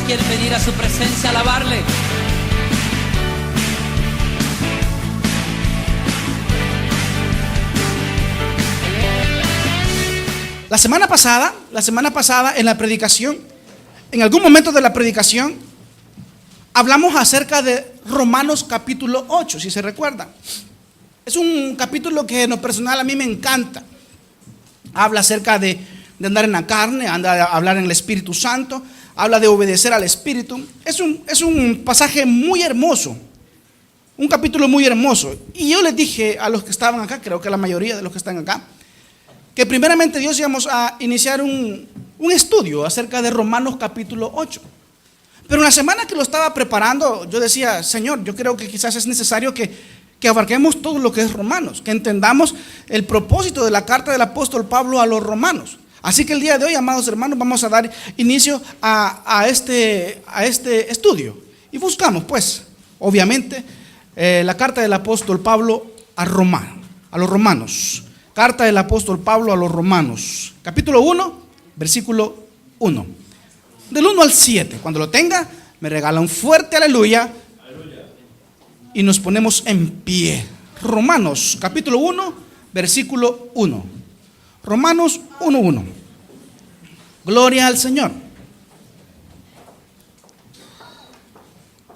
quieren venir a su presencia a alabarle? La semana pasada en la predicación, en algún momento de la predicación, hablamos acerca de Romanos capítulo 8, si se recuerdan. Es un capítulo que en lo personal a mí me encanta. Habla acerca de andar en la carne, hablar en el Espíritu Santo, habla de obedecer al Espíritu. Es un pasaje muy hermoso, un capítulo muy hermoso. Y yo les dije a los que estaban acá, creo que la mayoría de los que están acá, que primeramente Dios íbamos a iniciar un estudio acerca de Romanos capítulo 8. Pero en la semana que lo estaba preparando, yo decía, Señor, yo creo que quizás es necesario que abarquemos todo lo que es Romanos, que entendamos el propósito de la carta del apóstol Pablo a los romanos. Así que el día de hoy, amados hermanos, vamos a dar inicio a este estudio. Y buscamos, pues, obviamente, la carta del apóstol Pablo a los romanos. Carta del apóstol Pablo a los romanos, capítulo 1, versículo 1. Del 1 al 7. Cuando lo tenga, me regala un fuerte aleluya. Y nos ponemos en pie. Romanos, capítulo 1, versículo 1. Romanos 1:1. Gloria al Señor.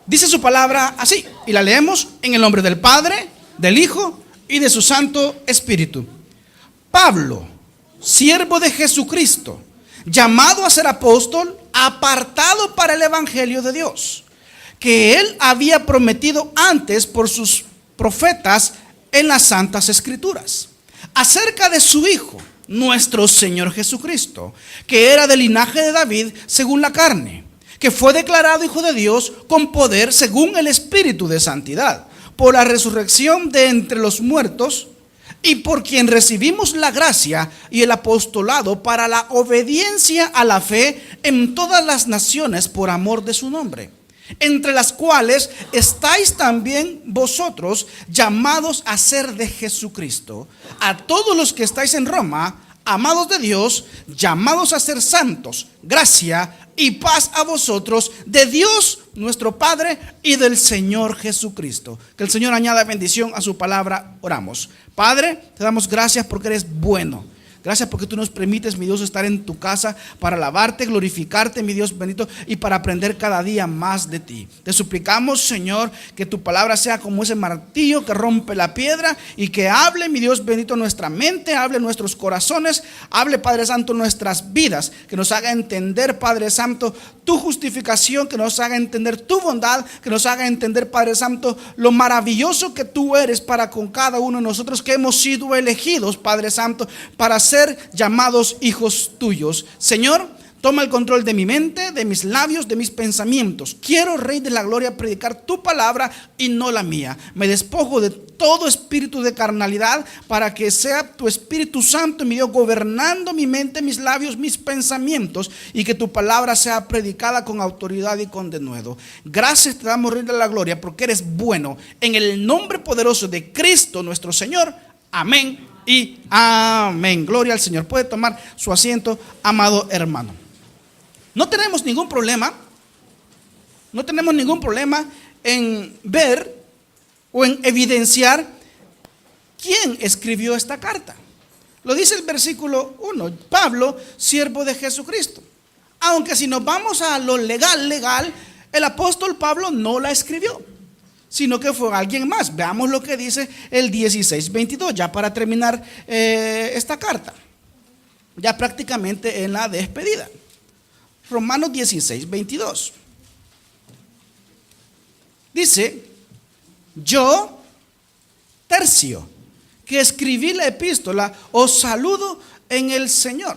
Dice su palabra así, y la leemos en el nombre del Padre, del Hijo y de su Santo Espíritu. Pablo, siervo de Jesucristo, llamado a ser apóstol, apartado para el evangelio de Dios, que él había prometido antes por sus profetas en las santas escrituras, acerca de su Hijo, nuestro Señor Jesucristo, que era del linaje de David según la carne, que fue declarado Hijo de Dios con poder según el Espíritu de santidad, por la resurrección de entre los muertos, y por quien recibimos la gracia y el apostolado para la obediencia a la fe en todas las naciones por amor de su nombre, entre las cuales estáis también vosotros, llamados a ser de Jesucristo. A todos los que estáis en Roma, amados de Dios, llamados a ser santos, gracia y paz a vosotros, de Dios nuestro Padre y del Señor Jesucristo. Que el Señor añada bendición a su palabra. Oramos. Padre, te damos gracias porque eres bueno. Gracias porque tú nos permites, mi Dios, estar en tu casa para alabarte, glorificarte, mi Dios bendito, y para aprender cada día más de ti. Te suplicamos, Señor, que tu palabra sea como ese martillo que rompe la piedra y que hable, mi Dios bendito, nuestra mente, hable nuestros corazones, hable, Padre Santo, nuestras vidas, que nos haga entender, Padre Santo, tu justificación, que nos haga entender tu bondad, que nos haga entender, Padre Santo, lo maravilloso que tú eres para con cada uno de nosotros que hemos sido elegidos, Padre Santo, para ser llamados hijos tuyos. Señor, toma el control de mi mente, de mis labios, de mis pensamientos. Quiero, Rey de la Gloria, predicar tu palabra y no la mía. Me despojo de todo espíritu de carnalidad para que sea tu Espíritu Santo, mi Dios, gobernando mi mente, mis labios, mis pensamientos, y que tu palabra sea predicada con autoridad y con denuedo. Gracias te damos, Rey de la Gloria, porque eres bueno. En el nombre poderoso de Cristo nuestro Señor. Amén y amén. Gloria al Señor. Puede tomar su asiento, amado hermano. No tenemos ningún problema en ver o en evidenciar quién escribió esta carta. Lo dice el versículo 1, Pablo, siervo de Jesucristo. Aunque si nos vamos a lo legal, el apóstol Pablo no la escribió, sino que fue alguien más. Veamos lo que dice el 16:22, ya para terminar esta carta, ya prácticamente en la despedida. Romanos 16:22 dice: yo, Tercio, que escribí la epístola, os saludo en el Señor.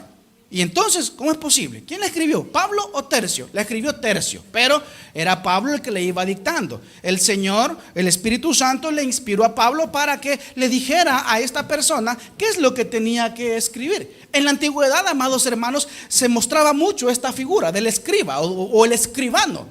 Y entonces, ¿cómo es posible? ¿Quién la escribió? ¿Pablo o Tercio? La escribió Tercio, pero era Pablo el que le iba dictando. El Señor, el Espíritu Santo, le inspiró a Pablo para que le dijera a esta persona qué es lo que tenía que escribir. En la antigüedad, amados hermanos, se mostraba mucho esta figura del escriba o el escribano.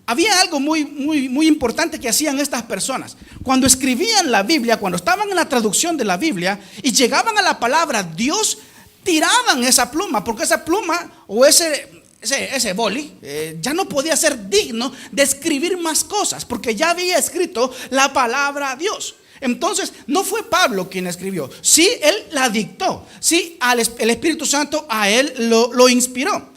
Había algo muy importante que hacían estas personas. Cuando escribían la Biblia, cuando estaban en la traducción de la Biblia y llegaban a la palabra Dios, tiraban esa pluma, porque esa pluma o ese ese boli ya no podía ser digno de escribir más cosas, porque ya había escrito la palabra de Dios. Entonces no fue Pablo quien escribió, sí, él la dictó, sí, el Espíritu Santo a él lo inspiró,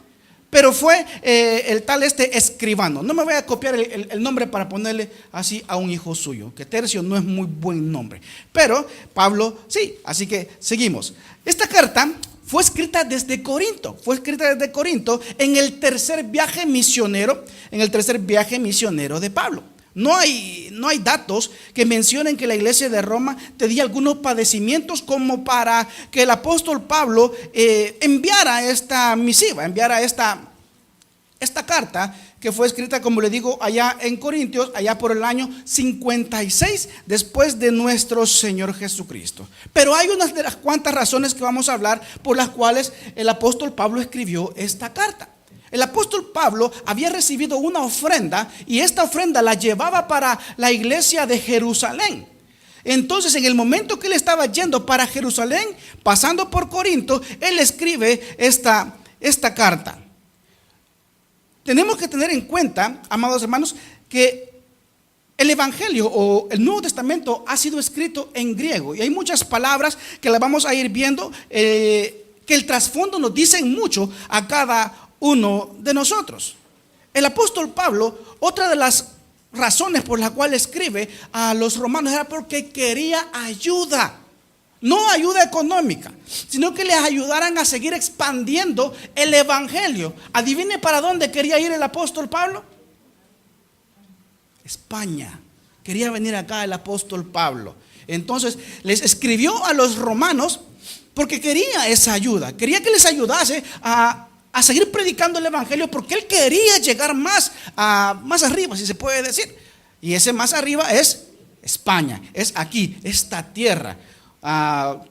pero fue el tal escribano. No me voy a copiar el nombre para ponerle así a un hijo suyo, que Tercio no es muy buen nombre, pero Pablo sí. Así que seguimos. Esta carta fue escrita desde Corinto, en el tercer viaje misionero de Pablo. No hay datos que mencionen que la iglesia de Roma tenía algunos padecimientos como para que el apóstol Pablo enviara esta misiva, enviara esta carta que fue escrita, como le digo, allá en Corintios, allá por el año 56 después de nuestro Señor Jesucristo. Pero hay unas de las cuantas razones que vamos a hablar por las cuales el apóstol Pablo escribió esta carta. El apóstol Pablo había recibido una ofrenda y esta ofrenda la llevaba para la iglesia de Jerusalén. Entonces, en el momento que él estaba yendo para Jerusalén, pasando por Corinto, él escribe esta carta. Tenemos que tener en cuenta, amados hermanos, que el Evangelio o el Nuevo Testamento ha sido escrito en griego y hay muchas palabras que las vamos a ir viendo, que el trasfondo nos dicen mucho a cada uno de nosotros. El apóstol Pablo, otra de las razones por las cuales escribe a los romanos era porque quería ayuda, no ayuda económica, sino que les ayudaran a seguir expandiendo el evangelio. Adivine para dónde quería ir el apóstol Pablo. España. Quería venir acá el apóstol Pablo. Entonces les escribió a los romanos porque quería esa ayuda, quería que les ayudase a seguir predicando el evangelio, porque él quería llegar más arriba, si se puede decir. Y ese más arriba es España, es aquí, esta tierra.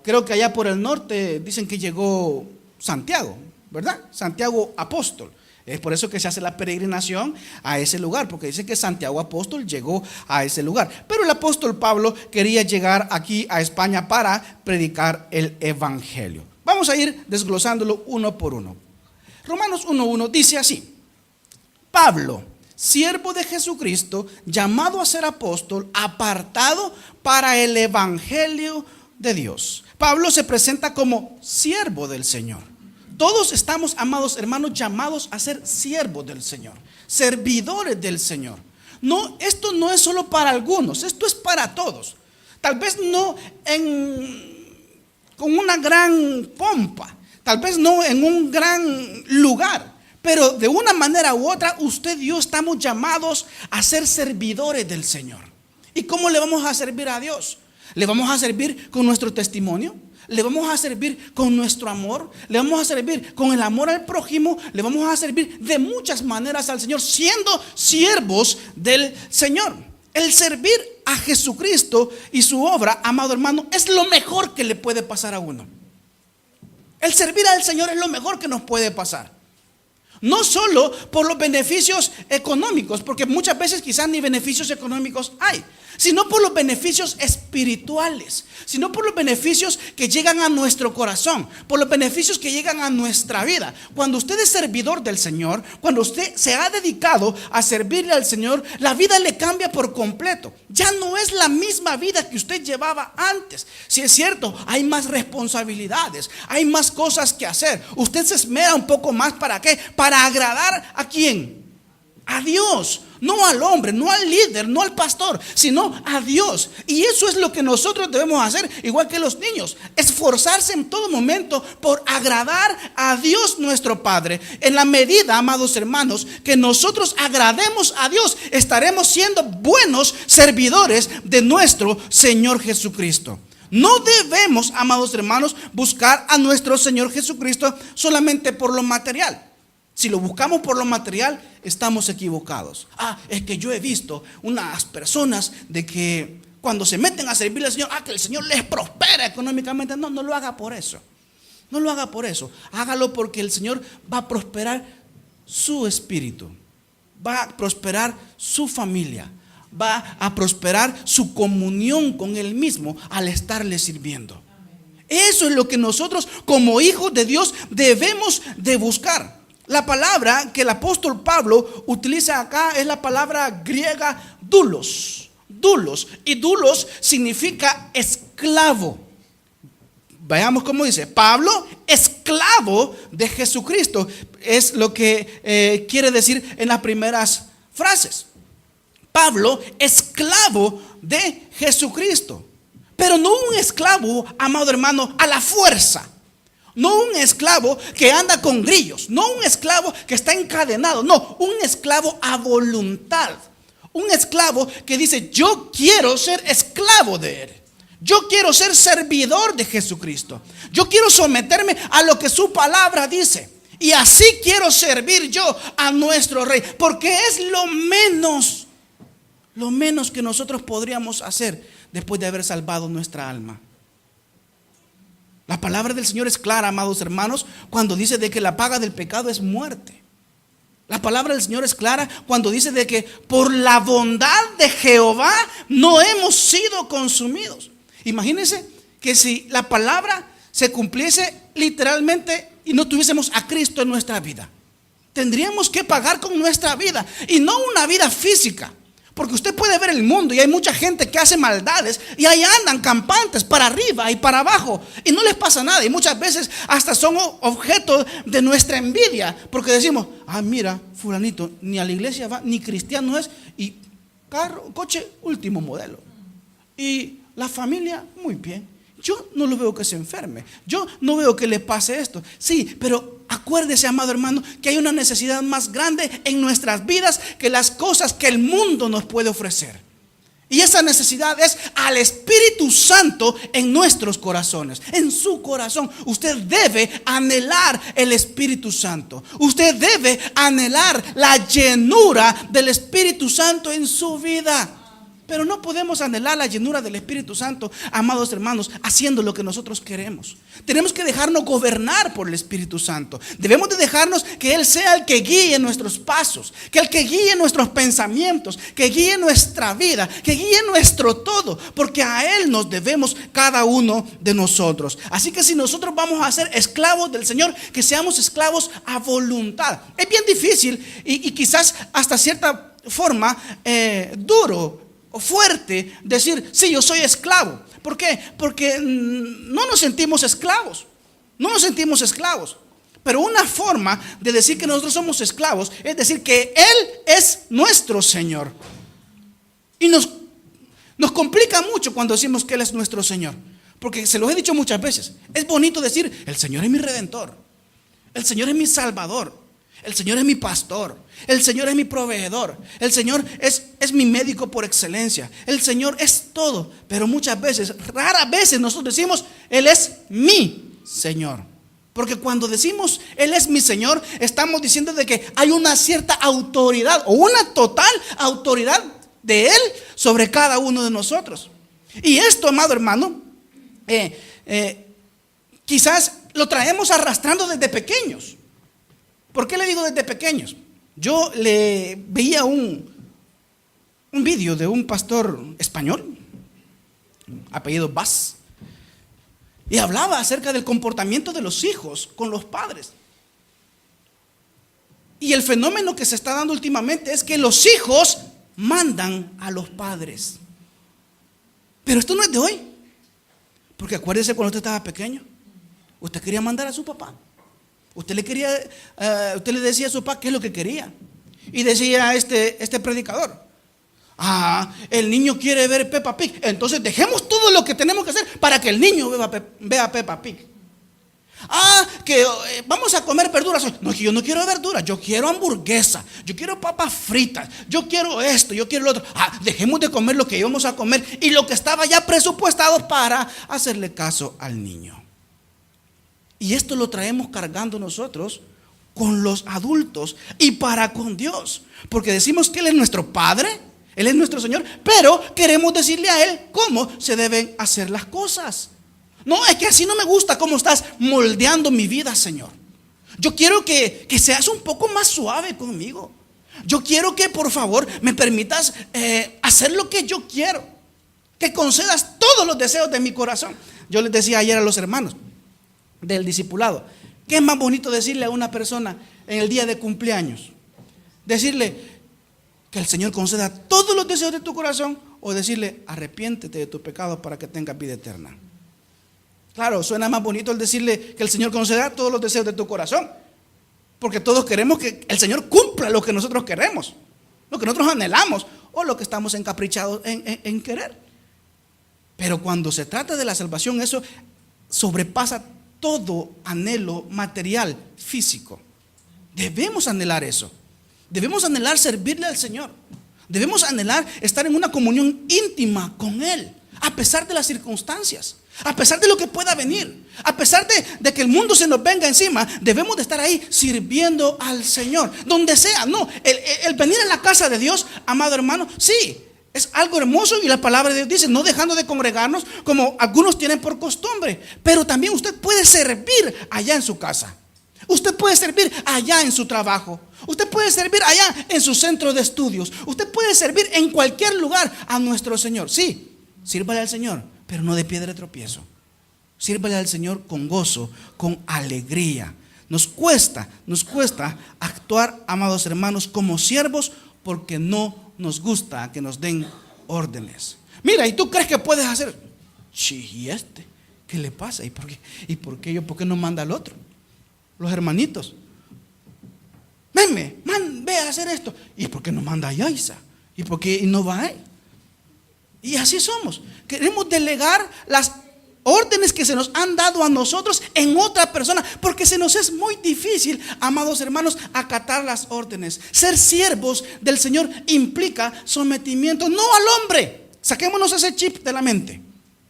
Creo que allá por el norte dicen que llegó Santiago, ¿verdad? Santiago apóstol. Es por eso que se hace la peregrinación a ese lugar, porque dice que Santiago apóstol llegó a ese lugar. Pero el apóstol Pablo quería llegar aquí a España para predicar el evangelio. Vamos a ir desglosándolo uno por uno. Romanos 1:1 dice así: Pablo, siervo de Jesucristo, llamado a ser apóstol, apartado para el evangelio de Dios. Pablo se presenta como siervo del Señor. Todos estamos, amados hermanos, llamados a ser siervos del Señor, servidores del Señor. No, esto no es solo para algunos, esto es para todos. Tal vez no con una gran pompa, tal vez no en un gran lugar, pero de una manera u otra usted y yo estamos llamados a ser servidores del Señor. ¿Y cómo le vamos a servir a Dios? ¿Le vamos a servir con nuestro testimonio? ¿Le vamos a servir con nuestro amor? ¿Le vamos a servir con el amor al prójimo? ¿Le vamos a servir de muchas maneras al Señor, siendo siervos del Señor? El servir a Jesucristo y su obra, amado hermano, es lo mejor que le puede pasar a uno. El servir al Señor es lo mejor que nos puede pasar. No solo por los beneficios económicos, porque muchas veces quizás ni beneficios económicos hay, sino por los beneficios espirituales, sino por los beneficios que llegan a nuestro corazón, por los beneficios que llegan a nuestra vida. Cuando usted es servidor del Señor, cuando usted se ha dedicado a servirle al Señor, la vida le cambia por completo. Ya no es la misma vida que usted llevaba antes. Si es cierto, hay más responsabilidades, hay más cosas que hacer. Usted se esmera un poco más. ¿Para qué? Para agradar ¿a quién? A Dios. No al hombre, no al líder, no al pastor, sino a Dios. Y eso es lo que nosotros debemos hacer, igual que los niños: esforzarse en todo momento por agradar a Dios nuestro Padre. En la medida, amados hermanos, que nosotros agrademos a Dios, estaremos siendo buenos servidores de nuestro Señor Jesucristo. No debemos, amados hermanos, buscar a nuestro Señor Jesucristo solamente por lo material. Si lo buscamos por lo material, estamos equivocados. Es que yo he visto unas personas de que cuando se meten a servirle al Señor, que el Señor les prospera económicamente. No lo haga por eso. No lo haga por eso. Hágalo porque el Señor va a prosperar su espíritu, va a prosperar su familia, va a prosperar su comunión con Él mismo al estarle sirviendo. Eso es lo que nosotros como hijos de Dios debemos de buscar. La palabra que el apóstol Pablo utiliza acá es la palabra griega doulos. Doulos. Y doulos significa esclavo. Veamos cómo dice. Pablo, esclavo de Jesucristo. Es lo que quiere decir en las primeras frases. Pablo, esclavo de Jesucristo. Pero no un esclavo, amado hermano, a la fuerza. No un esclavo que anda con grillos. No un esclavo que está encadenado. No, un esclavo a voluntad. Un esclavo que dice: yo quiero ser esclavo de Él. Yo quiero ser servidor de Jesucristo. Yo quiero someterme a lo que su palabra dice. Y así quiero servir yo a nuestro Rey. Porque es lo menos que nosotros podríamos hacer después de haber salvado nuestra alma. La palabra del Señor es clara, amados hermanos, cuando dice de que la paga del pecado es muerte. La palabra del Señor es clara cuando dice de que por la bondad de Jehová no hemos sido consumidos. Imagínense que si la palabra se cumpliese literalmente y no tuviésemos a Cristo en nuestra vida, tendríamos que pagar con nuestra vida, y no una vida física. Porque usted puede ver el mundo y hay mucha gente que hace maldades y ahí andan campantes para arriba y para abajo y no les pasa nada, y muchas veces hasta son objeto de nuestra envidia, porque decimos: ah, mira, fulanito ni a la iglesia va, ni cristiano es, y coche último modelo, y la familia muy bien. Yo no lo veo que se enferme, yo no veo que le pase esto. Sí, pero acuérdese, amado hermano, que hay una necesidad más grande en nuestras vidas que las cosas que el mundo nos puede ofrecer. Y esa necesidad es al Espíritu Santo en nuestros corazones, en su corazón. Usted debe anhelar el Espíritu Santo. Usted debe anhelar la llenura del Espíritu Santo en su vida. Pero no podemos anhelar la llenura del Espíritu Santo, amados hermanos, haciendo lo que nosotros queremos. Tenemos que dejarnos gobernar por el Espíritu Santo. Debemos de dejarnos que Él sea el que guíe nuestros pasos, que el que guíe nuestros pensamientos, que guíe nuestra vida, que guíe nuestro todo, porque a Él nos debemos cada uno de nosotros. Así que si nosotros vamos a ser esclavos del Señor, que seamos esclavos a voluntad. Es bien difícil y quizás hasta cierta forma duro o fuerte decir: sí, yo soy esclavo. ¿Por qué? Porque no nos sentimos esclavos. No nos sentimos esclavos. Pero una forma de decir que nosotros somos esclavos es decir que Él es nuestro Señor. Y nos complica mucho cuando decimos que Él es nuestro Señor, porque se los he dicho muchas veces. Es bonito decir: el Señor es mi Redentor, el Señor es mi Salvador, el Señor es mi pastor, el Señor es mi proveedor, el Señor es mi médico por excelencia, el Señor es todo. Pero muchas veces, raras veces nosotros decimos: Él es mi Señor. Porque cuando decimos Él es mi Señor, estamos diciendo de que hay una cierta autoridad o una total autoridad de Él sobre cada uno de nosotros. Y esto, amado hermano, quizás lo traemos arrastrando desde pequeños. ¿Por qué le digo desde pequeños? Yo le veía un vídeo de un pastor español, apellido Bass, y hablaba acerca del comportamiento de los hijos con los padres. Y el fenómeno que se está dando últimamente es que los hijos mandan a los padres. Pero esto no es de hoy, porque acuérdese cuando usted estaba pequeño, usted quería mandar a su papá. Usted le decía a su papá qué es lo que quería. Y decía este predicador: ah, el niño quiere ver Peppa Pig, entonces dejemos todo lo que tenemos que hacer para que el niño vea Peppa Pig. Ah, que vamos a comer verduras. No, que yo no quiero verduras, yo quiero hamburguesa, yo quiero papas fritas, yo quiero esto, yo quiero lo otro. Ah, dejemos de comer lo que íbamos a comer y lo que estaba ya presupuestado para hacerle caso al niño. Y esto lo traemos cargando nosotros con los adultos y para con Dios, porque decimos que Él es nuestro Padre, Él es nuestro Señor, pero queremos decirle a Él cómo se deben hacer las cosas. No, es que así no me gusta cómo estás moldeando mi vida, Señor. Yo quiero que seas un poco más suave conmigo. Yo quiero que por favor me permitas hacer lo que yo quiero, que concedas todos los deseos de mi corazón. Yo les decía ayer a los hermanos del discipulado: ¿Qué es más bonito decirle a una persona en el día de cumpleaños? Decirle que el Señor conceda todos los deseos de tu corazón, o decirle arrepiéntete de tu pecado para que tengas vida eterna. Claro, suena más bonito el decirle que el Señor conceda todos los deseos de tu corazón, porque todos queremos que el Señor cumpla lo que nosotros queremos, lo que nosotros anhelamos o lo que estamos encaprichados en querer. Pero cuando se trata de la salvación, eso sobrepasa todo anhelo material, físico. Debemos anhelar eso. Debemos anhelar servirle al Señor. Debemos anhelar estar en una comunión íntima con Él, a pesar de las circunstancias, a pesar de lo que pueda venir, a pesar de que el mundo se nos venga encima. Debemos de estar ahí sirviendo al Señor, donde sea. No, el venir a la casa de Dios, amado hermano, sí, es algo hermoso, y la palabra de Dios dice, no dejando de congregarnos como algunos tienen por costumbre. Pero también usted puede servir allá en su casa. Usted puede servir allá en su trabajo. Usted puede servir allá en su centro de estudios. Usted puede servir en cualquier lugar a nuestro Señor. Sí, sírvale al Señor, pero no de piedra de tropiezo. Sírvale al Señor con gozo, con alegría. Nos cuesta actuar, amados hermanos, como siervos, porque no nos gusta que nos den órdenes. Mira, ¿y tú crees que puedes hacer? Sí, ¿y este? ¿Qué le pasa? ¿Y por qué por qué no manda al otro? Los hermanitos. Ve a hacer esto. ¿Y por qué no manda a Yaisa? ¿Y por qué no va a él? Y así somos. Queremos delegar las órdenes que se nos han dado a nosotros en otra persona, porque se nos es muy difícil, amados hermanos, acatar las órdenes. Ser siervos del Señor implica sometimiento, no al hombre. Saquémonos ese chip de la mente.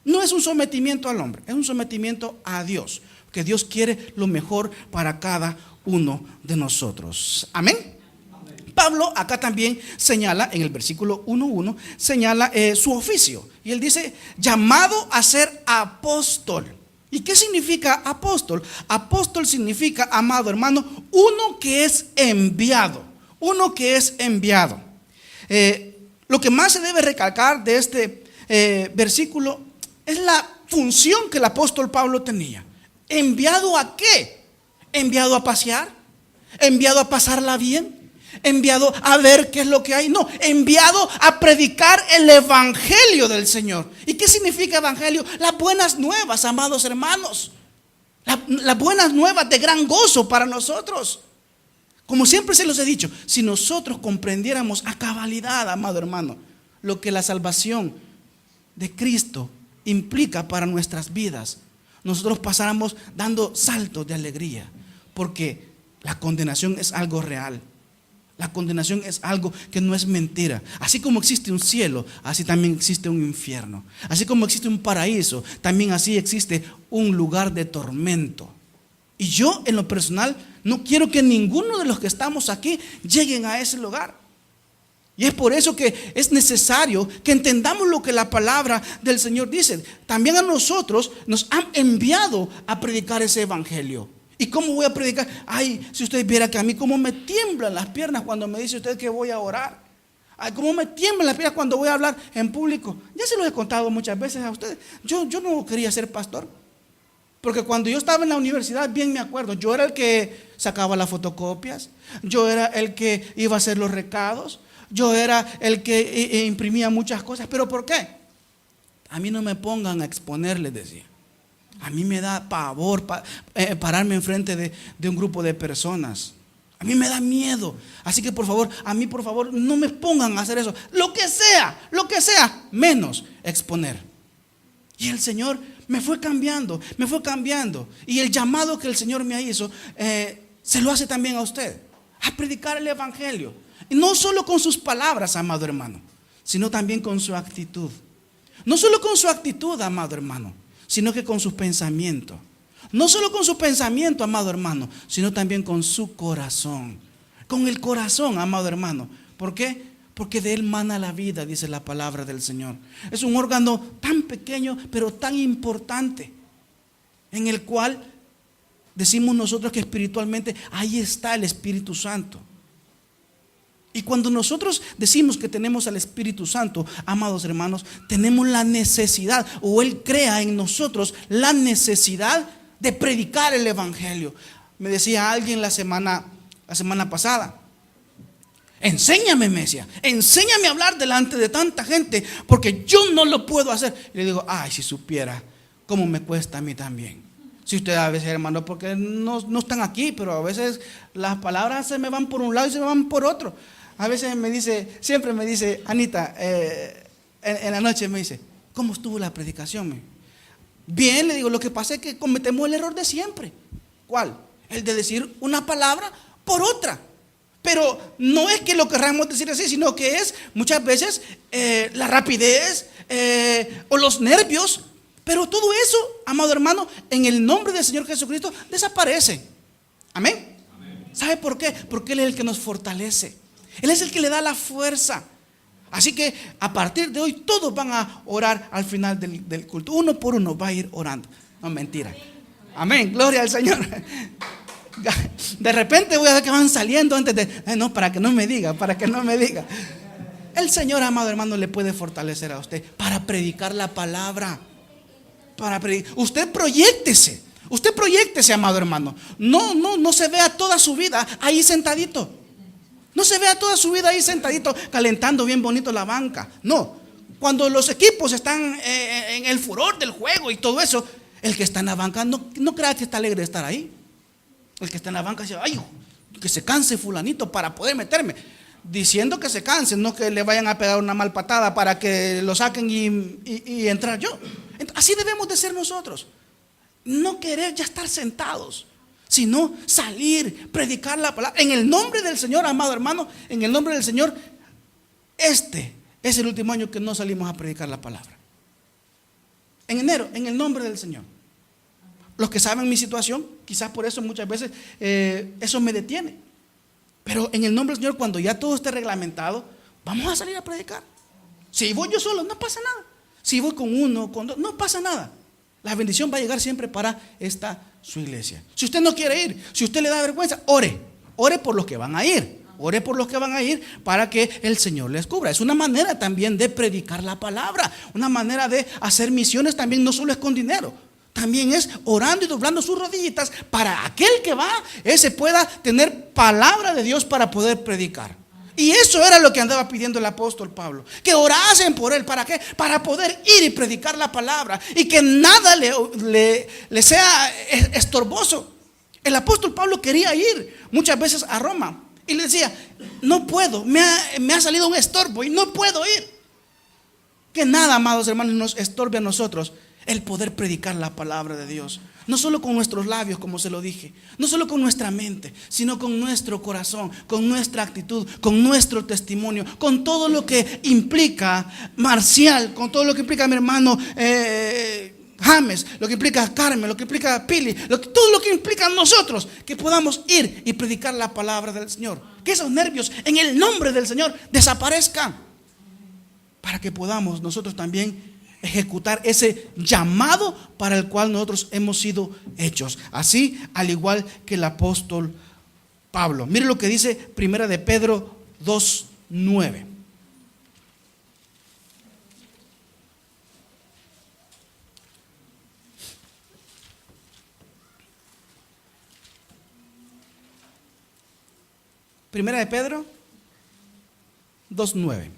No es un sometimiento al hombre, es un sometimiento a Dios, que Dios quiere lo mejor para cada uno de nosotros. Amén. Pablo acá también señala, en el versículo 1:1, señala su oficio. Y él dice, llamado a ser apóstol. ¿Y qué significa apóstol? Apóstol significa, amado hermano, uno que es enviado. Uno que es enviado. Lo que más se debe recalcar de este versículo es la función que el apóstol Pablo tenía. ¿Enviado a qué? ¿Enviado a pasear? ¿Enviado a pasarla bien? ¿Enviado a ver qué es lo que hay? No, enviado a predicar el evangelio del Señor. ¿Y qué significa evangelio? Las buenas nuevas, amados hermanos. Las buenas nuevas de gran gozo para nosotros. Como siempre se los he dicho, si nosotros comprendiéramos a cabalidad, amado hermano, lo que la salvación de Cristo implica para nuestras vidas, nosotros pasáramos dando saltos de alegría, porque la condenación es algo real. La condenación es algo que no es mentira. Así como existe un cielo, así también existe un infierno. Así como existe un paraíso, también así existe un lugar de tormento. Y yo, en lo personal, no quiero que ninguno de los que estamos aquí lleguen a ese lugar. Y es por eso que es necesario que entendamos lo que la palabra del Señor dice. También a nosotros nos han enviado a predicar ese evangelio. ¿Y cómo voy a predicar? Ay, si usted viera que a mí cómo me tiemblan las piernas cuando me dice usted que voy a orar. Ay, cómo me tiemblan las piernas cuando voy a hablar en público. Ya se lo he contado muchas veces a ustedes. Yo no quería ser pastor, porque cuando yo estaba en la universidad, bien me acuerdo, yo era el que sacaba las fotocopias, yo era el que iba a hacer los recados, yo era el que imprimía muchas cosas. ¿Pero por qué? A mí no me pongan a exponer, les decía. A mí me da pavor pararme enfrente de un grupo de personas. A mí me da miedo. Así que por favor, a mí por favor, no me pongan a hacer eso. Lo que sea, menos exponer. Y el Señor me fue cambiando. Y el llamado que el Señor me hizo, se lo hace también a usted. A predicar el evangelio. Y no solo con sus palabras, amado hermano, sino también con su actitud. No solo con su actitud, amado hermano, sino que con sus pensamientos. No solo con su pensamiento, amado hermano, sino también con su corazón. Con el corazón, amado hermano. ¿Por qué? Porque de él mana la vida, dice la palabra del Señor. Es un órgano tan pequeño, pero tan importante, en el cual decimos nosotros que espiritualmente ahí está el Espíritu Santo. Y cuando nosotros decimos que tenemos al Espíritu Santo, amados hermanos, tenemos la necesidad, o Él crea en nosotros la necesidad de predicar el evangelio. Me decía alguien la semana pasada, enséñame, me decía, enséñame a hablar delante de tanta gente, porque yo no lo puedo hacer. Y le digo, ay, si supiera cómo me cuesta a mí también. Si usted a veces, hermano, porque no están aquí, pero a veces las palabras se me van por un lado y se me van por otro. A veces siempre me dice, Anita, en la noche me dice, ¿cómo estuvo la predicación? Bien, le digo, lo que pasa es que cometemos el error de siempre. ¿Cuál? El de decir una palabra por otra. Pero no es que lo querramos decir así, sino que es muchas veces la rapidez o los nervios. Pero todo eso, amado hermano, en el nombre del Señor Jesucristo desaparece. Amén. ¿Sabe por qué? Porque Él es el que nos fortalece. Él es el que le da la fuerza. Así que a partir de hoy todos van a orar al final del culto. Uno por uno va a ir orando. No, mentira. Amén, gloria al Señor. De repente voy a ver que van saliendo antes de... no, para que no me diga. El Señor, amado hermano, le puede fortalecer a usted para predicar la palabra. Usted proyéctese, amado hermano. No se vea toda su vida ahí sentadito. No se vea toda su vida ahí sentadito, calentando bien bonito la banca. No, cuando los equipos están en el furor del juego y todo eso, el que está en la banca no crea que está alegre de estar ahí. El que está en la banca dice, ay, que se canse fulanito para poder meterme. Diciendo que se canse, no que le vayan a pegar una mal patada para que lo saquen y entrar yo. Así debemos de ser nosotros. No querer ya estar sentados, sino salir, predicar la palabra en el nombre del Señor, amado hermano. En el nombre del Señor. Este es el último año que no salimos a predicar la palabra. En enero, en el nombre del Señor. Los que saben mi situación, quizás por eso muchas veces eso me detiene. Pero en el nombre del Señor, cuando ya todo esté reglamentado, vamos a salir a predicar. Si voy yo solo, no pasa nada. Si voy con uno, con dos, no pasa nada. La bendición va a llegar siempre para esta su iglesia. Si usted no quiere ir, si usted le da vergüenza, ore por los que van a ir. Ore por los que van a ir para que el Señor les cubra. Es una manera también de predicar la palabra. Una manera de hacer misiones también no solo es con dinero. También es orando y doblando sus rodillitas para aquel que va, ese pueda tener palabra de Dios para poder predicar. Y eso era lo que andaba pidiendo el apóstol Pablo. Que orasen por él. ¿Para qué? Para poder ir y predicar la palabra. Y que nada le sea estorboso. El apóstol Pablo quería ir muchas veces a Roma. Y le decía, no puedo, me ha salido un estorbo y no puedo ir. Que nada, amados hermanos, nos estorbe a nosotros el poder predicar la palabra de Dios. No solo con nuestros labios, como se lo dije, no solo con nuestra mente, sino con nuestro corazón, con nuestra actitud, con nuestro testimonio, con todo lo que implica Marcial, con todo lo que implica mi hermano James, lo que implica Carmen, lo que implica Pili, todo lo que implica nosotros, que podamos ir y predicar la palabra del Señor. Que esos nervios en el nombre del Señor desaparezcan, para que podamos nosotros también ejecutar ese llamado para el cual nosotros hemos sido hechos. Así, al igual que el apóstol Pablo. Mire lo que dice Primera de Pedro 2:9. Primera de Pedro 2:9.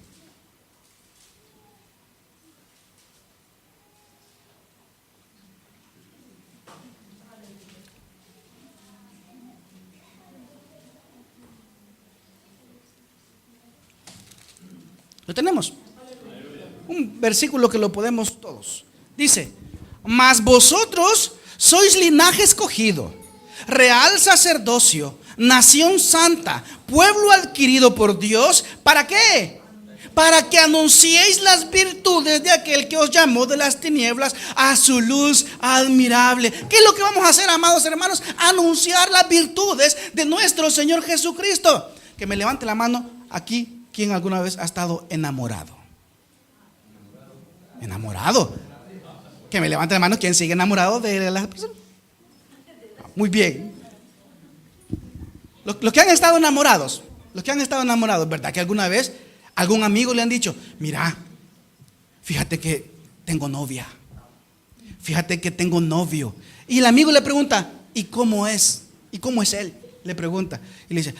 ¿Lo tenemos? Un versículo que lo podemos todos. Dice, mas vosotros sois linaje escogido, real sacerdocio, nación santa, pueblo adquirido por Dios. ¿Para qué? Para que anunciéis las virtudes de aquel que os llamó de las tinieblas a su luz admirable. ¿Qué es lo que vamos a hacer, amados hermanos? Anunciar las virtudes de nuestro Señor Jesucristo. Que me levante la mano aquí. ¿Quién alguna vez ha estado enamorado? ¿Enamorado? Que me levante la mano. ¿Quién sigue enamorado de la persona? Muy bien. Los que han estado enamorados, ¿verdad? Que alguna vez algún amigo le han dicho, mira, fíjate que tengo novia, fíjate que tengo novio. Y el amigo le pregunta, ¿y cómo es? ¿Y cómo es él? Le pregunta. Y le dice,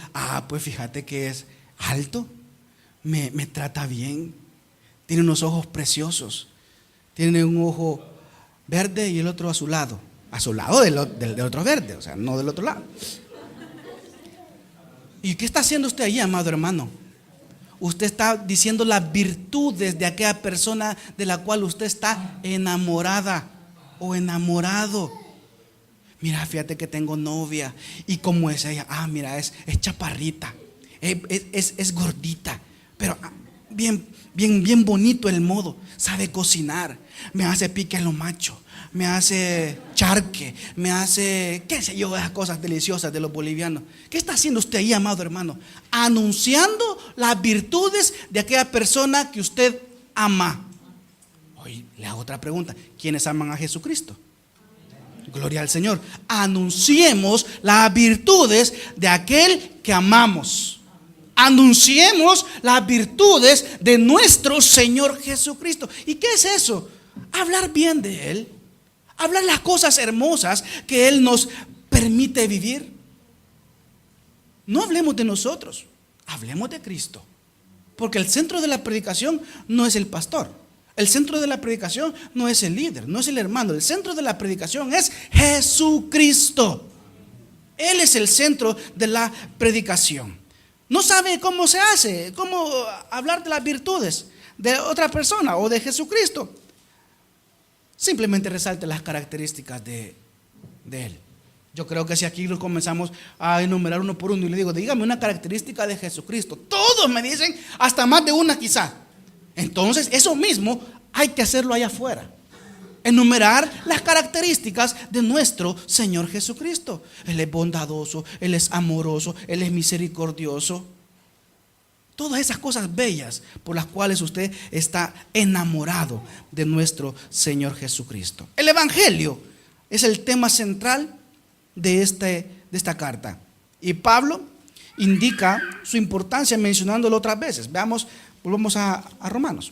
pues fíjate que es alto, me trata bien, tiene unos ojos preciosos, tiene un ojo verde y el otro azulado. Azulado del otro verde, o sea, no del otro lado. ¿Y qué está haciendo usted ahí, amado hermano? Usted está diciendo las virtudes de aquella persona de la cual usted está enamorada o enamorado. Mira, fíjate que tengo novia. ¿Y cómo es ella? Mira, es chaparrita, es gordita, pero bien bonito el modo. Sabe cocinar, me hace pique en lo macho, me hace charque, me hace, qué sé yo, esas cosas deliciosas de los bolivianos. ¿Qué está haciendo usted ahí, amado hermano? Anunciando las virtudes de aquella persona que usted ama. Hoy le hago otra pregunta: ¿quiénes aman a Jesucristo? Gloria al Señor. Anunciemos las virtudes de aquel que amamos. Anunciemos las virtudes de nuestro Señor Jesucristo. ¿Y qué es eso? Hablar bien de Él. Hablar las cosas hermosas que Él nos permite vivir. No hablemos de nosotros, hablemos de Cristo. Porque el centro de la predicación no es el pastor. El centro de la predicación no es el líder, no es el hermano. El centro de la predicación es Jesucristo. Él es el centro de la predicación. No sabe cómo se hace, cómo hablar de las virtudes de otra persona o de Jesucristo. Simplemente resalte las características de Él. Yo creo que si aquí lo comenzamos a enumerar uno por uno y le digo, dígame una característica de Jesucristo, todos me dicen, hasta más de una quizá. Entonces eso mismo hay que hacerlo allá afuera. Enumerar las características de nuestro Señor Jesucristo. Él es bondadoso, Él es amoroso, Él es misericordioso. Todas esas cosas bellas por las cuales usted está enamorado de nuestro Señor Jesucristo. El Evangelio es el tema central de esta carta. Y Pablo indica su importancia mencionándolo otras veces. Volvamos a Romanos.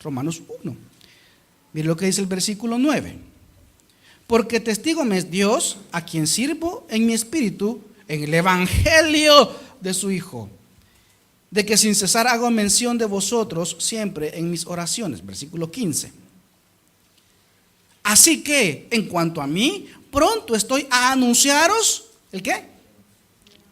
Romanos 1. Mire lo que dice el versículo 9. Porque testigo me es Dios, a quien sirvo en mi espíritu, en el evangelio de su Hijo, de que sin cesar hago mención de vosotros siempre en mis oraciones. Versículo 15. Así que, en cuanto a mí, pronto estoy a anunciaros, ¿el qué?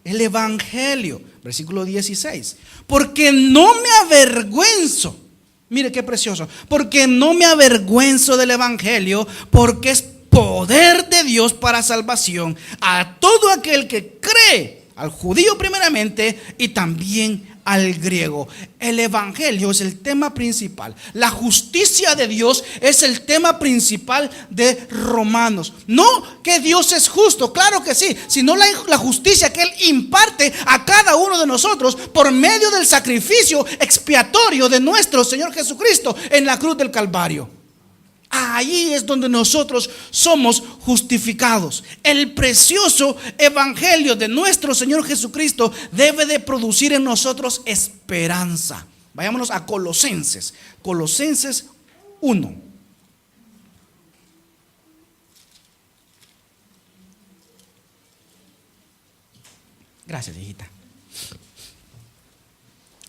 El evangelio. Versículo 16. Porque no me avergüenzo. Mire qué precioso. Porque no me avergüenzo del evangelio, porque es poder de Dios para salvación a todo aquel que cree, al judío primeramente y también al griego. El evangelio es el tema principal. La justicia de Dios es el tema principal de Romanos. No que Dios es justo, claro que sí, sino la justicia que Él imparte a cada uno de nosotros por medio del sacrificio expiatorio de nuestro Señor Jesucristo en la cruz del Calvario. Ahí es donde nosotros somos justificados. El precioso evangelio de nuestro Señor Jesucristo debe de producir en nosotros esperanza. Vayámonos a Colosenses. Colosenses 1. Gracias, hijita.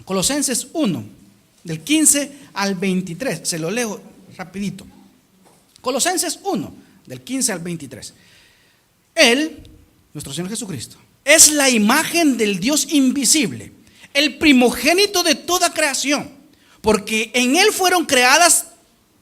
Colosenses 1, del 15 al 23. Se lo leo rapidito. Colosenses 1, del 15 al 23. Él, nuestro Señor Jesucristo, es la imagen del Dios invisible, el primogénito de toda creación, porque en Él fueron creadas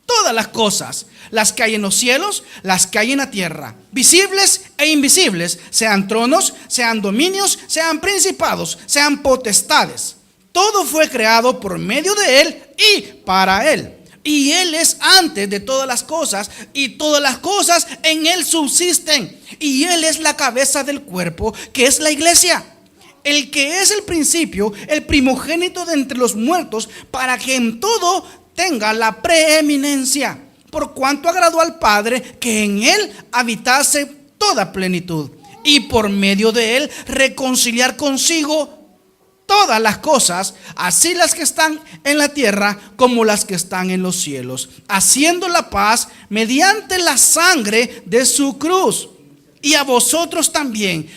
todas las cosas, las que hay en los cielos, las que hay en la tierra, visibles e invisibles, sean tronos, sean dominios, sean principados, sean potestades. Todo fue creado por medio de Él y para Él. Y Él es antes de todas las cosas, y todas las cosas en Él subsisten. Y Él es la cabeza del cuerpo, que es la iglesia. El que es el principio, el primogénito de entre los muertos, para que en todo tenga la preeminencia. Por cuanto agradó al Padre que en Él habitase toda plenitud, y por medio de Él reconciliar consigo todas las cosas, así las que están en la tierra como las que están en los cielos, haciendo la paz mediante la sangre de su cruz. y a vosotros también,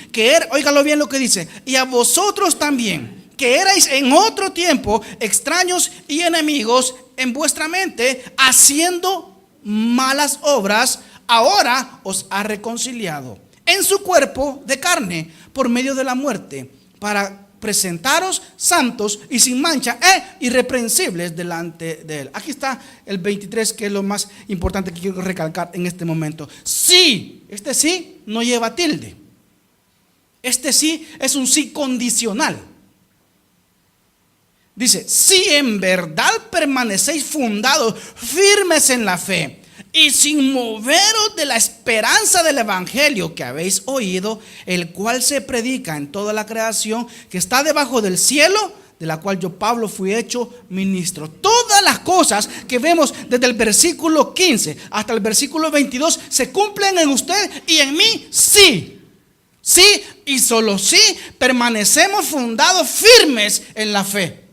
óigalo bien lo que dice, y a vosotros también, que erais en otro tiempo extraños y enemigos en vuestra mente, haciendo malas obras, ahora os ha reconciliado en su cuerpo de carne por medio de la muerte, para presentaros santos y sin mancha e irreprensibles delante de él. Aquí está el 23, que es lo más importante que quiero recalcar en este momento. Sí, este sí no lleva tilde. Este sí es un sí condicional. Dice: si en verdad permanecéis fundados, firmes en la fe, y sin moveros de la esperanza del evangelio que habéis oído, el cual se predica en toda la creación que está debajo del cielo, de la cual yo, Pablo, fui hecho ministro. Todas las cosas que vemos desde el versículo 15 hasta el versículo 22 se cumplen en usted y en mí. Sí, sí y solo sí permanecemos fundados, firmes en la fe.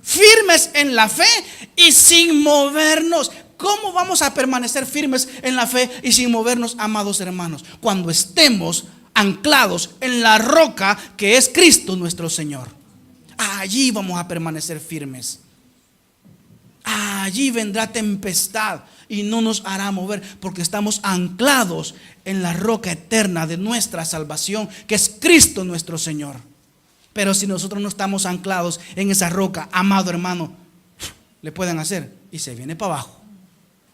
Firmes en la fe y sin movernos. ¿Cómo vamos a permanecer firmes en la fe y sin movernos, amados hermanos? Cuando estemos anclados en la roca que es Cristo nuestro Señor. Allí vamos a permanecer firmes. Allí vendrá tempestad y no nos hará mover, porque estamos anclados en la roca eterna de nuestra salvación, que es Cristo nuestro Señor. Pero si nosotros no estamos anclados en esa roca, amado hermano, le pueden hacer y se viene para abajo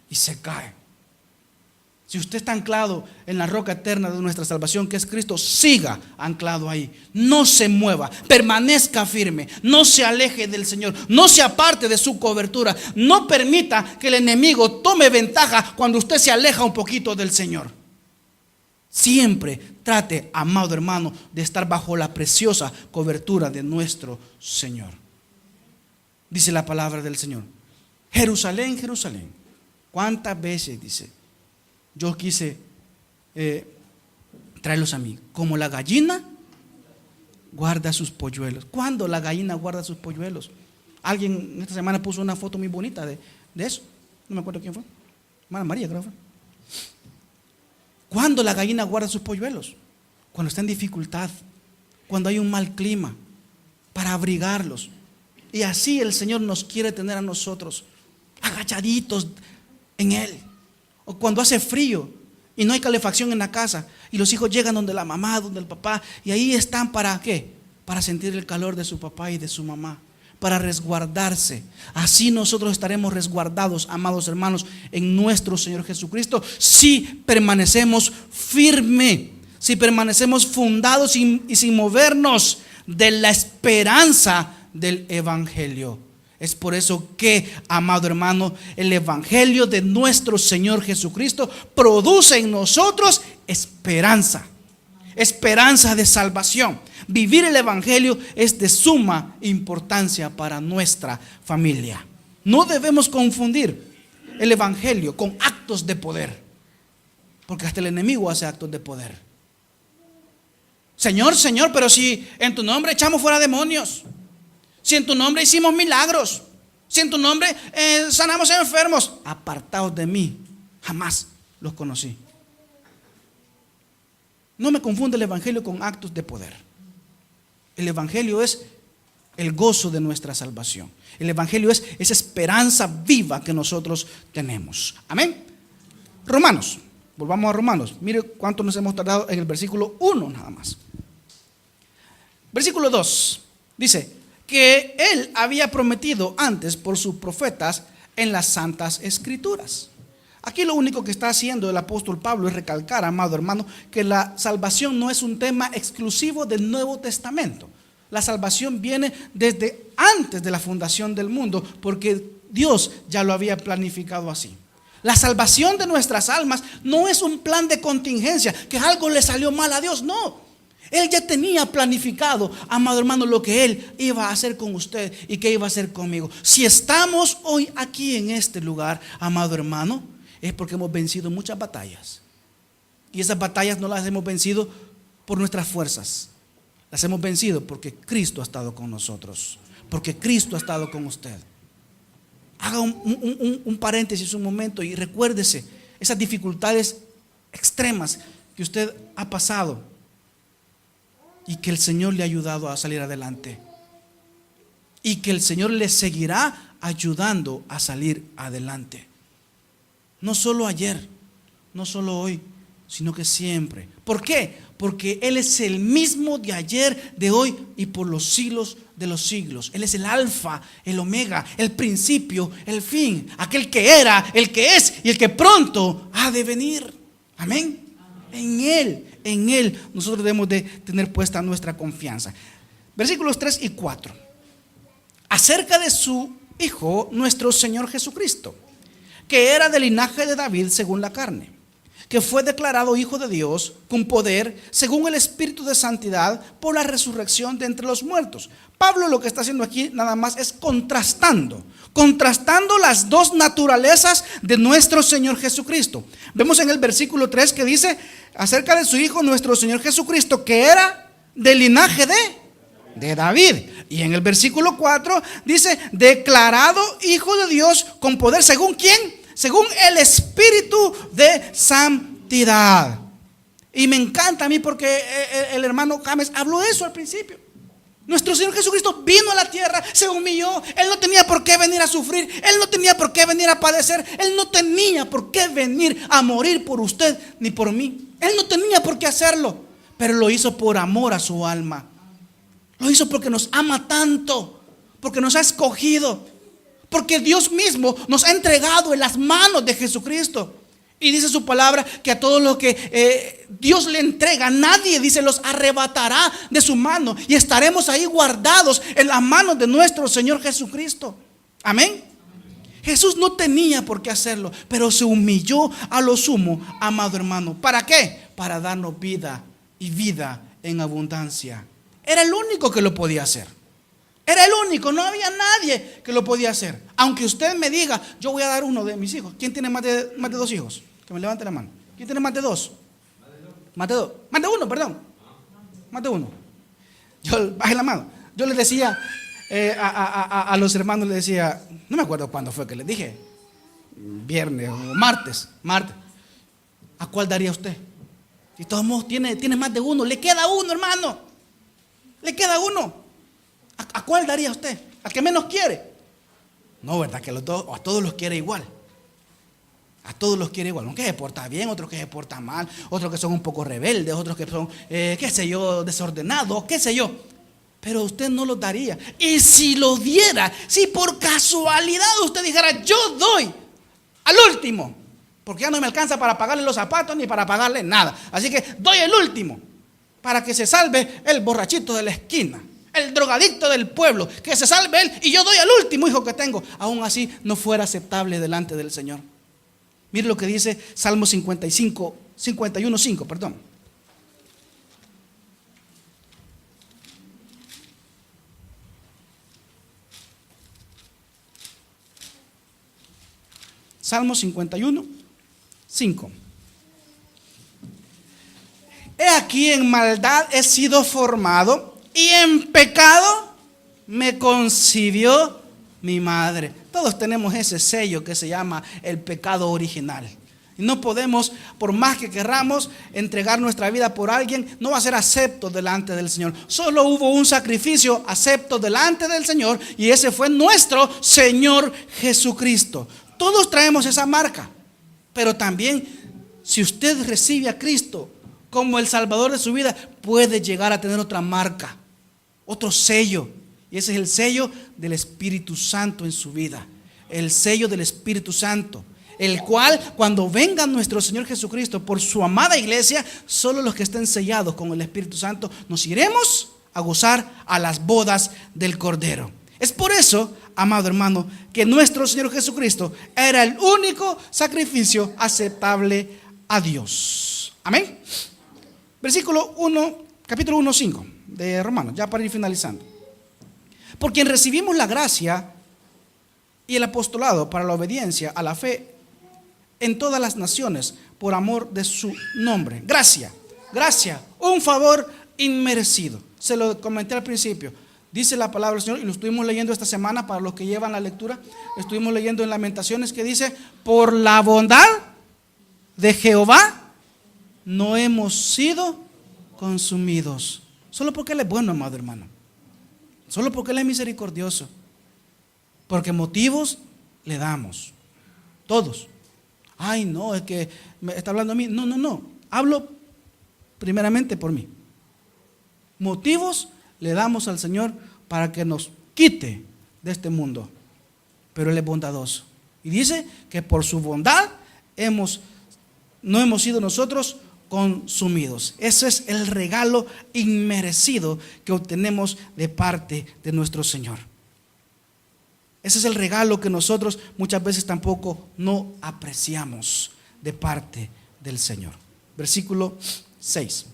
y se cae. Si usted está anclado en la roca eterna de nuestra salvación, que es Cristo, siga anclado ahí. No se mueva, permanezca firme, no se aleje del Señor, no se aparte de su cobertura. No permita que el enemigo tome ventaja cuando usted se aleja un poquito del Señor. Siempre trate, amado hermano, de estar bajo la preciosa cobertura de nuestro Señor. Dice la palabra del Señor: Jerusalén, Jerusalén, ¿cuántas veces, dice, yo quise traerlos a mí? Como la gallina guarda sus polluelos. ¿Cuándo la gallina guarda sus polluelos? Alguien esta semana puso una foto muy bonita de eso. No me acuerdo quién fue. Hermana María, creo que fue. ¿Cuándo la gallina guarda sus polluelos? Cuando está en dificultad, cuando hay un mal clima, para abrigarlos. Y así el Señor nos quiere tener a nosotros, agachaditos en Él. O cuando hace frío y no hay calefacción en la casa y los hijos llegan donde la mamá, donde el papá, y ahí están para ¿qué? Para sentir el calor de su papá y de su mamá, para resguardarse. Así nosotros estaremos resguardados, amados hermanos, en nuestro Señor Jesucristo, si permanecemos firmes, si permanecemos fundados y sin movernos de la esperanza del evangelio. Es por eso que, amado hermano, el evangelio de nuestro Señor Jesucristo produce en nosotros esperanza, esperanza de salvación. Vivir el evangelio es de suma importancia para nuestra familia. No debemos confundir el evangelio con actos de poder, porque hasta el enemigo hace actos de poder. Señor, Señor, pero si en tu nombre echamos fuera demonios, si en tu nombre hicimos milagros, si en tu nombre sanamos enfermos, apartados de mí, jamás los conocí. No me confunde el evangelio con actos de poder. El evangelio es el gozo de nuestra salvación. El evangelio es esa esperanza viva que nosotros tenemos. Amén. Romanos, volvamos a Romanos. Mire cuánto nos hemos tardado en el versículo 1 nada más. Versículo 2 dice que Él había prometido antes por sus profetas en las santas escrituras. Aquí lo único que está haciendo el apóstol Pablo es recalcar, amado hermano, que la salvación no es un tema exclusivo del Nuevo Testamento. La salvación viene desde antes de la fundación del mundo, porque Dios ya lo había planificado así. La salvación de nuestras almas no es un plan de contingencia, que algo le salió mal a Dios, no. Él ya tenía planificado, amado hermano, lo que Él iba a hacer con usted y que iba a hacer conmigo. Si estamos hoy aquí en este lugar, amado hermano, es porque hemos vencido muchas batallas. Y esas batallas no las hemos vencido por nuestras fuerzas. Las hemos vencido porque Cristo ha estado con nosotros. Porque Cristo ha estado con usted. Haga un paréntesis un momento y recuérdese esas dificultades extremas que usted ha pasado y que el Señor le ha ayudado a salir adelante y que el Señor le seguirá ayudando a salir adelante? No solo ayer, no solo hoy, sino que siempre. ¿Por qué? Porque Él es el mismo de ayer, de hoy y por los siglos de los siglos. Él es el alfa, el omega, el principio, el fin, aquel que era, el que es y el que pronto ha de venir. Amén. En Él nosotros debemos de tener puesta nuestra confianza. Versículos 3 y 4. Acerca de su Hijo, nuestro Señor Jesucristo, que era del linaje de David según la carne, que fue declarado Hijo de Dios con poder según el Espíritu de santidad por la resurrección de entre los muertos. Pablo lo que está haciendo aquí nada más es contrastando las dos naturalezas de nuestro Señor Jesucristo. Vemos en el versículo 3 que dice acerca de su Hijo nuestro Señor Jesucristo, que era del linaje de David. Y en el versículo 4 dice declarado Hijo de Dios con poder según ¿quién? Según el Espíritu de santidad. Y me encanta a mí porque el hermano James habló de eso al principio. Nuestro Señor Jesucristo vino a la tierra, se humilló. Él no tenía por qué venir a sufrir. Él no tenía por qué venir a padecer. Él no tenía por qué venir a morir por usted ni por mí. Él no tenía por qué hacerlo, pero lo hizo por amor a su alma. Lo hizo porque nos ama tanto, porque nos ha escogido, porque Dios mismo nos ha entregado en las manos de Jesucristo. Y dice su palabra que a todos los que Dios le entrega, nadie, dice, los arrebatará de su mano. Y estaremos ahí guardados en las manos de nuestro Señor Jesucristo. Amén. Jesús no tenía por qué hacerlo, pero se humilló a lo sumo, amado hermano. ¿Para qué? Para darnos vida y vida en abundancia. Era el único que lo podía hacer. Era el único, no había nadie que lo podía hacer. Aunque usted me diga, yo voy a dar uno de mis hijos. ¿Quién tiene más de 2 hijos? Que me levante la mano. ¿Quién tiene más de 2? Más de 2. Más de 1, perdón. Más de 1. Yo bajé la mano. Yo les decía a los hermanos, les decía, no me acuerdo cuándo fue que les dije, viernes o martes. ¿A cuál daría usted? Si todos modos tiene más de 1, le queda 1, hermano. Le queda 1. ¿A cuál daría usted? ¿Al que menos quiere? No, ¿verdad? Que a todos los quiere igual. A todos los quiere igual. Uno que se porta bien, otros que se porta mal, otros que son un poco rebeldes, otros que son, qué sé yo, desordenados, qué sé yo. Pero usted no los daría. Y si lo diera, si por casualidad usted dijera, yo doy al último, porque ya no me alcanza para pagarle los zapatos ni para pagarle nada. Así que doy el último, para que se salve el borrachito de la esquina, el drogadicto del pueblo, que se salve él y yo doy al último hijo que tengo. Aún así no fuera aceptable delante del Señor. Mire lo que dice Salmo 51:5, perdón. Salmo 51:5. He aquí en maldad he sido formado y en pecado me concibió mi madre. Todos tenemos ese sello que se llama el pecado original. Y no podemos, por más que querramos, entregar nuestra vida por alguien. No va a ser acepto delante del Señor. Solo hubo un sacrificio acepto delante del Señor, y ese fue nuestro Señor Jesucristo. Todos traemos esa marca. Pero también, si usted recibe a Cristo como el Salvador de su vida, puede llegar a tener otra marca, otro sello. Y ese es el sello del Espíritu Santo en su vida. El sello del Espíritu Santo, el cual cuando venga nuestro Señor Jesucristo por su amada iglesia, solo los que estén sellados con el Espíritu Santo nos iremos a gozar a las bodas del Cordero. Es por eso, amado hermano, que nuestro Señor Jesucristo era el único sacrificio aceptable a Dios. Amén. Versículo 1, capítulo 1:5 de Romanos, ya para ir finalizando. Por quien recibimos la gracia y el apostolado para la obediencia a la fe en todas las naciones por amor de su nombre. Gracia, un favor inmerecido. Se lo comenté al principio. Dice la palabra del Señor, y lo estuvimos leyendo esta semana para los que llevan la lectura. Estuvimos leyendo en Lamentaciones que dice, por la bondad de Jehová no hemos sido consumidos. Solo porque Él es bueno, amado hermano. Solo porque Él es misericordioso. Porque motivos le damos. Todos. Ay, no, es que me está hablando a mí. No. Hablo primeramente por mí. Motivos le damos al Señor para que nos quite de este mundo. Pero Él es bondadoso. Y dice que por su bondad no hemos sido nosotros consumidos. Ese es el regalo inmerecido que obtenemos de parte de nuestro Señor. Ese es el regalo que nosotros muchas veces tampoco no apreciamos de parte del Señor. Versículo 6.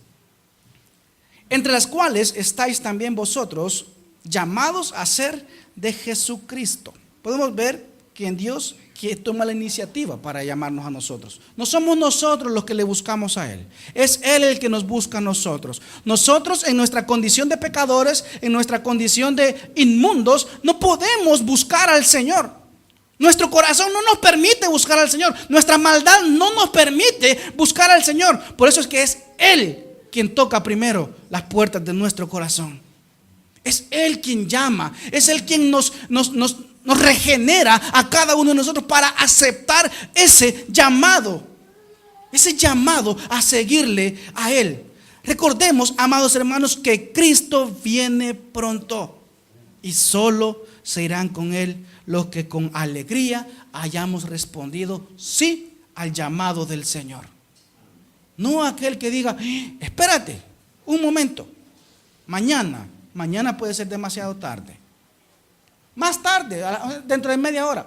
Entre las cuales estáis también vosotros llamados a ser de Jesucristo. Podemos ver que en Dios que toma la iniciativa para llamarnos a nosotros. No somos nosotros los que le buscamos a Él. Es Él el que nos busca a nosotros. Nosotros en nuestra condición de pecadores, en nuestra condición de inmundos, no podemos buscar al Señor. Nuestro corazón no nos permite buscar al Señor. Nuestra maldad no nos permite buscar al Señor. Por eso es que es Él quien toca primero las puertas de nuestro corazón. Es Él quien llama. Es Él quien nos regenera a cada uno de nosotros para aceptar ese llamado a seguirle a Él. Recordemos, amados hermanos, que Cristo viene pronto y solo se irán con Él los que con alegría hayamos respondido sí al llamado del Señor. No aquel que diga, espérate un momento, mañana puede ser demasiado tarde. Más tarde, dentro de media hora,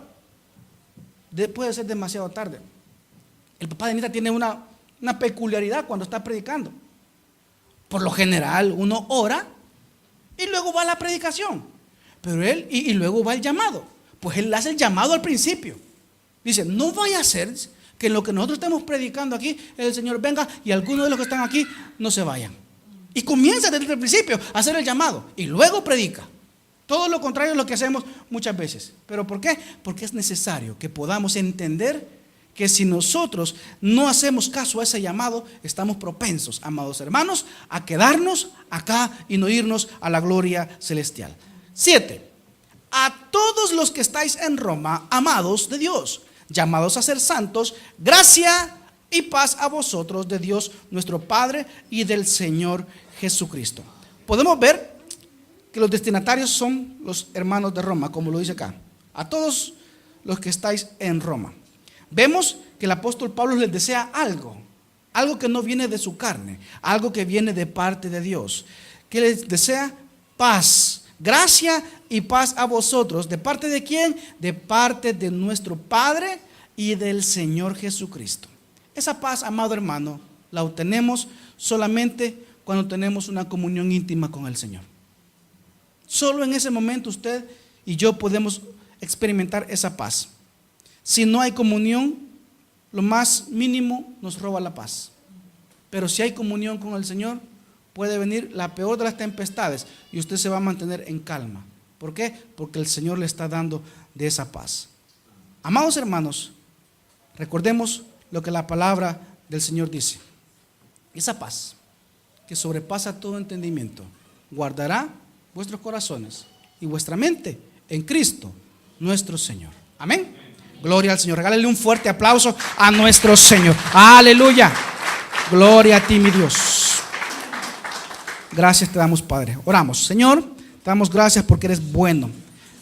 puede ser demasiado tarde. El papá de Anita tiene una peculiaridad cuando está predicando. Por lo general, uno ora y luego va a la predicación. Pero él, y luego va el llamado. Pues él hace el llamado al principio. Dice, no vaya a ser que en lo que nosotros estemos predicando aquí, el Señor venga y algunos de los que están aquí no se vayan. Y comienza desde el principio a hacer el llamado y luego predica. Todo lo contrario es lo que hacemos muchas veces. ¿Pero por qué? Porque es necesario que podamos entender que si nosotros no hacemos caso a ese llamado, estamos propensos, amados hermanos, a quedarnos acá y no irnos a la gloria celestial. 7. A todos los que estáis en Roma, amados de Dios, llamados a ser santos, gracia y paz a vosotros de Dios nuestro Padre y del Señor Jesucristo. Podemos ver que los destinatarios son los hermanos de Roma, como lo dice acá. A todos los que estáis en Roma. Vemos que el apóstol Pablo les desea algo que no viene de su carne, algo que viene de parte de Dios, que les desea paz, gracia y paz a vosotros. ¿De parte de quién? De parte de nuestro Padre y del Señor Jesucristo. Esa paz, amado hermano, la obtenemos solamente cuando tenemos una comunión íntima con el Señor. Solo en ese momento usted y yo podemos experimentar esa paz. Si no hay comunión, lo más mínimo nos roba la paz. Pero si hay comunión con el Señor, puede venir la peor de las tempestades y usted se va a mantener en calma. ¿Por qué? Porque el Señor le está dando de esa paz. Amados hermanos, recordemos lo que la palabra del Señor dice. Esa paz que sobrepasa todo entendimiento guardará vuestros corazones y vuestra mente en Cristo nuestro Señor. Amén. Gloria al Señor. Regálale un fuerte aplauso a nuestro Señor. Aleluya. Gloria a ti, mi Dios. Gracias te damos, Padre. Oramos. Señor, te damos gracias porque eres bueno.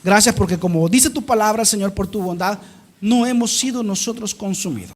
Gracias porque como dice tu palabra, Señor, por tu bondad, no hemos sido nosotros consumidos.